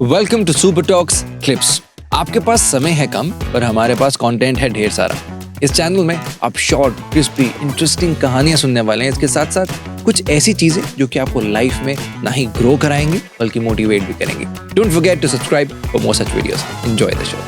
Welcome to super talks clips. आपके पास समय है कम पर हमारे पास कंटेंट है ढेर सारा। इस चैनल में आप शॉर्ट, क्रिस्पी, इंटरेस्टिंग कहानियां सुनने वाले हैं। इसके साथ साथ कुछ ऐसी चीजें जो कि आपको लाइफ में ना ही ग्रो कराएंगे बल्कि मोटिवेट भी करेंगे। Don't forget to subscribe for more such videos. Enjoy the show.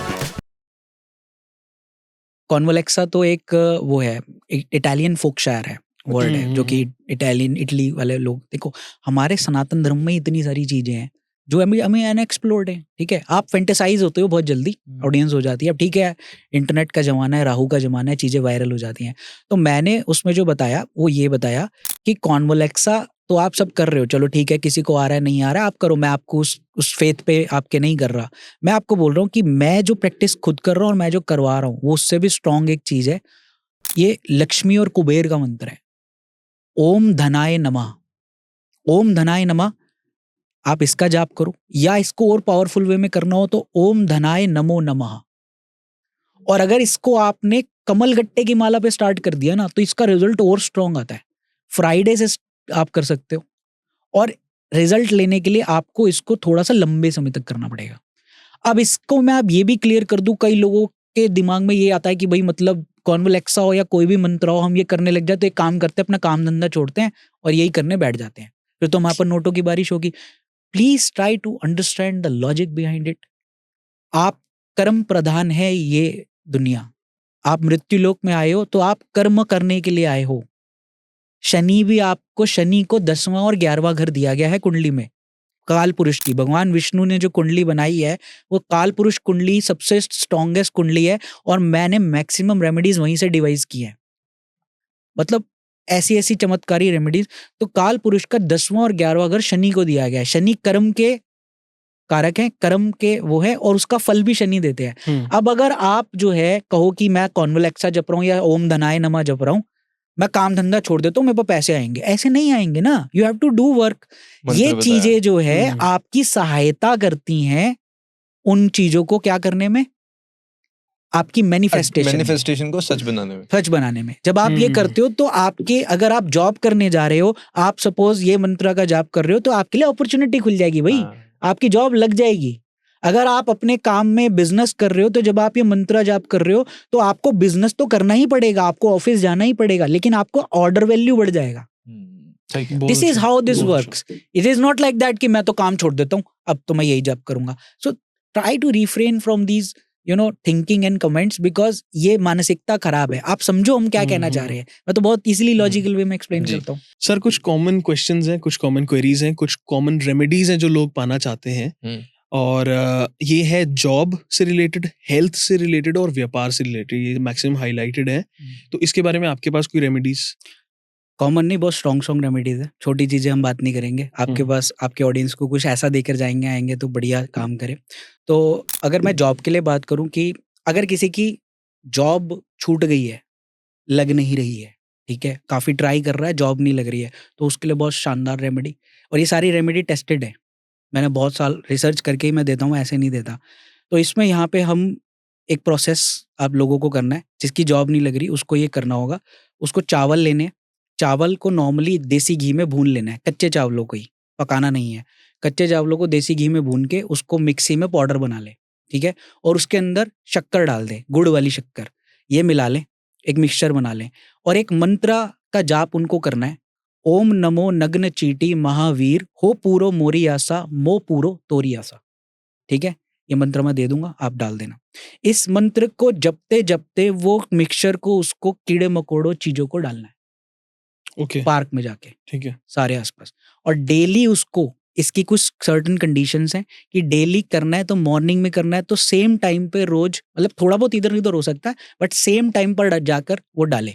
कॉन्वोलेक्सा तो एक वो है, एक इटालियन फोक शायर है, वर्ड है, जो कि इटालियन इटली वाले लोग, देखो हमारे सनातन धर्म में इतनी सारी चीजें हैं जो हमें अनएक्सप्लोर्ड है। ठीक है, आप फेंटेसाइज होते हो बहुत जल्दी, ऑडियंस हो जाती है। अब ठीक है, इंटरनेट का जमाना है, राहु का जमाना है, चीजें वायरल हो जाती हैं। तो मैंने उसमें जो बताया वो ये बताया कि कॉन्वोलेक्सा तो आप सब कर रहे हो, चलो ठीक है, किसी को आ रहा है नहीं आ रहा है आप करो, मैं आपको उस फेथ पे आपके नहीं कर रहा। मैं आपको बोल रहा हूँ कि मैं जो प्रैक्टिस खुद कर रहा हूँ और मैं जो करवा रहा हूँ वो उससे भी स्ट्रांग एक चीज है। ये लक्ष्मी और कुबेर का मंत्र है, ओम धनाय नमः। ओम धनाय नमः आप इसका जाप करो, या इसको और पावरफुल वे में करना हो तो ओम धनाय नमो नमः। और अगर इसको आपने कमल गट्टे की माला पे स्टार्ट कर दिया ना तो इसका रिजल्ट और स्ट्रांग आता है। फ्राइडे से आप कर सकते हो, और रिजल्ट लेने के लिए आपको इसको थोड़ा सा लंबे समय तक करना पड़ेगा। अब इसको मैं अब ये भी क्लियर कर दूं, कई लोगों के दिमाग में ये आता है कि भाई मतलब कॉन्वोलेक्सा हो या कोई भी मंत्र हो, हम ये करने लग जाते, एक काम करते हैं, अपना काम धंधा छोड़ते हैं और यही करने बैठ जाते हैं, फिर तो हमारे पर नोटों की बारिश होगी। Please try to understand the logic behind it. आप कर्म प्रधान है ये दुनिया। आप मृत्यु लोक में आए हो तो आप कर्म करने के लिए आए हो। शनि भी आपको, शनि को 10वां और 11वां घर दिया गया है कुंडली में, काल पुरुष की। भगवान विष्णु ने जो कुंडली बनाई है वो काल पुरुष कुंडली सबसे स्ट्रॉन्गेस्ट कुंडली है, और मैंने मैक्सिमम रेमेडीज वहीं से डिवाइस की है। मतलब ऐसी ऐसी चमत्कारी रेमेडीज। तो काल पुरुष का 10वां और 11वां घर शनि को दिया गया है। शनि कर्म के कारक हैं, कर्म के वो है, और उसका फल भी शनि देते हैं। अब अगर आप जो है कहो कि मैं कॉन्वोलेक्सा जप रहा हूँ या ओम धनाय नमः जप रहा हूँ, मैं काम धंधा छोड़ देता हूँ, मेरे पास पैसे आएंगे, ऐसे नहीं आएंगे ना। You have to do work. ये चीजें जो है आपकी सहायता करती हैं उन चीजों को क्या करने में, आपकी मैनिफेस्टेशन को सच बनाने में। जब आप ये करते हो तो आपके, अगर आप जॉब करने जा रहे हो, आप सपोज ये मंत्र का जाप कर रहे हो तो आपके लिए अपॉर्चुनिटी खुल जाएगी भाई, आपकी जॉब लग जाएगी। अगर आप अपने काम में बिजनेस कर रहे हो तो जब आप ये मंत्र जाप कर रहे हो तो आपको बिजनेस तो करना ही पड़ेगा, आपको ऑफिस जाना ही पड़ेगा, लेकिन आपको ऑर्डर वैल्यू बढ़ जाएगा। This is how this works. It is not like that कि मैं तो काम छोड़ देता हूँ अब तो मैं यही जाप करूंगा। So try to refrain from these thinking and comments, because ये मानसिकता खराब है। आप समझो हम क्या कहना चाह रहे हैं। मैं तो बहुत इजीली लॉजिकल वे में एक्सप्लेन करता हूँ। सर, कुछ कॉमन क्वेश्चंस हैं, कुछ कॉमन क्वेरीज हैं, कुछ कॉमन रेमेडीज हैं जो लोग पाना चाहते हैं। और ये है जॉब से रिलेटेड, हेल्थ से रिलेटेड और व्यापार से रिलेटेड, ये मैक्सिमम हाईलाइटेड है। तो इसके बारे में आपके पास कोई रेमेडीज? कॉमन नहीं, बहुत स्ट्रॉन्ग रेमेडीज है। छोटी चीजें हम बात नहीं करेंगे। आपके पास, आपके ऑडियंस को कुछ ऐसा देकर आएंगे तो बढ़िया काम करें। तो अगर मैं जॉब के लिए बात करूं कि अगर किसी की जॉब छूट गई है, लग नहीं रही है, ठीक है, काफी ट्राई कर रहा है, जॉब नहीं लग रही है, तो उसके लिए बहुत शानदार रेमेडी, और ये सारी रेमेडी टेस्टेड है, मैंने बहुत साल रिसर्च करके ही मैं देता हूँ, ऐसे नहीं देता। तो इसमें यहाँ पे हम एक प्रोसेस आप लोगों को करना है। जिसकी जॉब नहीं लग रही उसको ये करना होगा, उसको चावल लेने, चावल को नॉर्मली देसी घी में भून लेना है, कच्चे चावलों को ही, पकाना नहीं है। कच्चे चावलों को देसी घी में भून के उसको मिक्सी में पाउडर बना ले, ठीक है, और उसके अंदर शक्कर डाल दें, गुड़ वाली शक्कर, ये मिला लें, एक मिक्सचर बना लें, और एक मंत्र का जाप उनको करना है। ओम नमो नग्न चीटी महावीर हो पूरो मोरी आसा मो पूरो तोरी आसा। ठीक है, ये मंत्र मैं दे दूंगा, आप डाल देना। इस मंत्र को जपते जपते वो मिक्सचर को, उसको कीड़े मकोड़ों चीजों को डालना है। ओके, पार्क में जाके, ठीक है, सारे आसपास, और डेली उसको, इसकी कुछ सर्टेन कंडीशंस हैं कि डेली करना है, तो मॉर्निंग में करना है, तो सेम टाइम पे रोज, मतलब थोड़ा बहुत इधर उधर हो सकता है बट सेम टाइम पर जाकर वो डाले,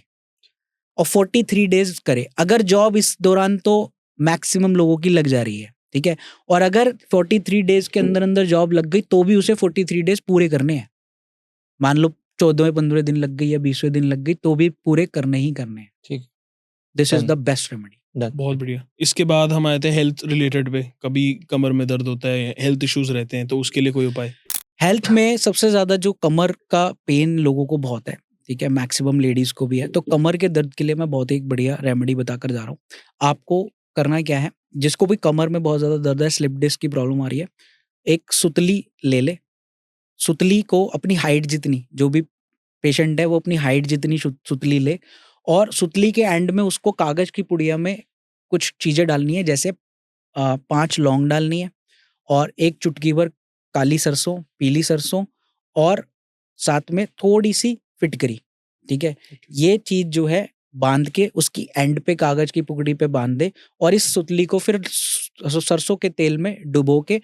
और 43 डेज करे। अगर जॉब इस दौरान, तो मैक्सिमम लोगों की लग जा रही है, ठीक है, और अगर 43 डेज के अंदर अंदर जॉब लग गई तो भी उसे 43 डेज पूरे करने हैं। मान लो 14वें-15वें दिन लग गई या 20वें दिन लग गई तो भी पूरे करने ही करने हैं। ठीक, this is the best remedy. बहुत बढ़िया। इसके बाद हम आए थे हेल्थ रिलेटेड पे। कभी कमर में दर्द होता है, हेल्थ इश्यूज रहते हैं, तो उसके लिए कोई उपाय? हेल्थ में सबसे ज्यादा जो कमर का पेन लोगों को बहुत है, ठीक है, मैक्सिमम लेडीज को भी है, तो कमर के दर्द के लिए मैं बहुत एक बढ़िया रेमेडी बताकर जा रहा हूँ। आपको करना क्या है, जिसको भी कमर में बहुत ज्यादा दर्द है, स्लिप डिस्क की प्रॉब्लम आ रही है, एक सुतली ले ले, सुतली को अपनी हाइट जितनी, जो भी पेशेंट है वो अपनी हाइट जितनी सुतली ले, और सुतली के एंड में उसको कागज की पुड़िया में कुछ चीजें डालनी है, जैसे 5 लौंग डालनी है और 1 चुटकी भर काली सरसों, पीली सरसों, और साथ में थोड़ी सी फिटकरी, ठीक है। ये चीज जो है बांध के उसकी एंड पे कागज की पुकड़ी पे बांध दे, और इस सुतली को फिर सरसों के तेल में डुबो के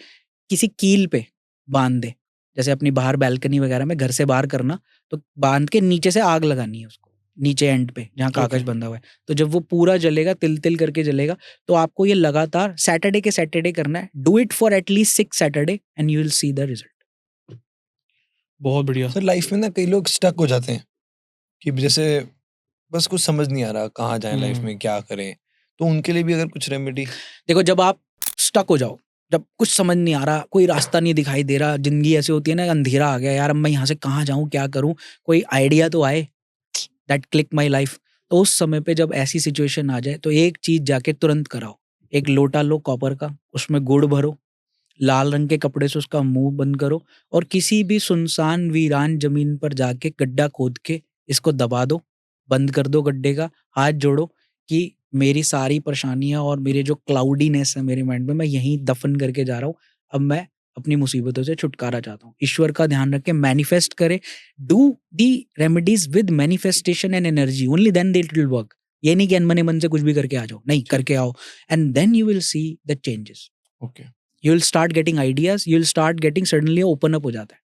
किसी कील पे बांध दे, जैसे अपनी बाहर बैल्कनी वगैरह में घर से बाहर करना, तो बांध के नीचे से आग लगानी है उसको, नीचे एंड पे जहाँ कागज बंधा हुआ है। तो जब वो पूरा जलेगा, तिल तिल करके जलेगा, तो आपको ये लगातार सैटरडे के सैटरडे करना है। Do it for at least 6 Saturday and you will see the result. बहुत बढ़िया। सर लाइफ में ना कई लोग स्टक हो जाते हैं कि जैसे बस कुछ समझ नहीं आ रहा कहाँ जाएं लाइफ में, क्या करें, तो उनके लिए भी अगर कुछ रेमेडी। देखो, जब आप स्टक हो जाओ, जब कुछ समझ नहीं आ रहा, कोई रास्ता नहीं दिखाई दे रहा, जिंदगी ऐसी होती है ना, अंधेरा आ गया यार, अब मैं यहाँ से कहाँ जाऊँ, क्या करूँ, कोई आइडिया तो आए, दैट क्लिक माई लाइफ। तो उस समय पे जब ऐसी सिचुएशन आ जाए, तो एक चीज जाके तुरंत कराओ। एक लोटा लो कॉपर का, उसमें गुड़ भरो, लाल रंग के कपड़े से उसका मुंह बंद करो, और किसी भी सुनसान वीरान जमीन पर जाके गड्ढा खोद के इसको दबा दो, बंद कर दो गड्ढे का, हाथ जोड़ो कि मेरी सारी परेशानियां और मेरे जो क्लाउडीनेस है मेरे माइंड में, मैं यहीं दफन करके जा रहा हूँ, अब मैं अपनी मुसीबतों से छुटकारा चाहता हूँ। ईश्वर का ध्यान रख के मैनिफेस्ट करे, do the remedies with manifestation and energy, only then it will work. ये नहीं कि अनमने मन से कुछ भी करके आ जाओ, नहीं, करके आओ, and then you will see the changes. Okay, you will start getting ideas, you will start getting, suddenly open up हो जाता है।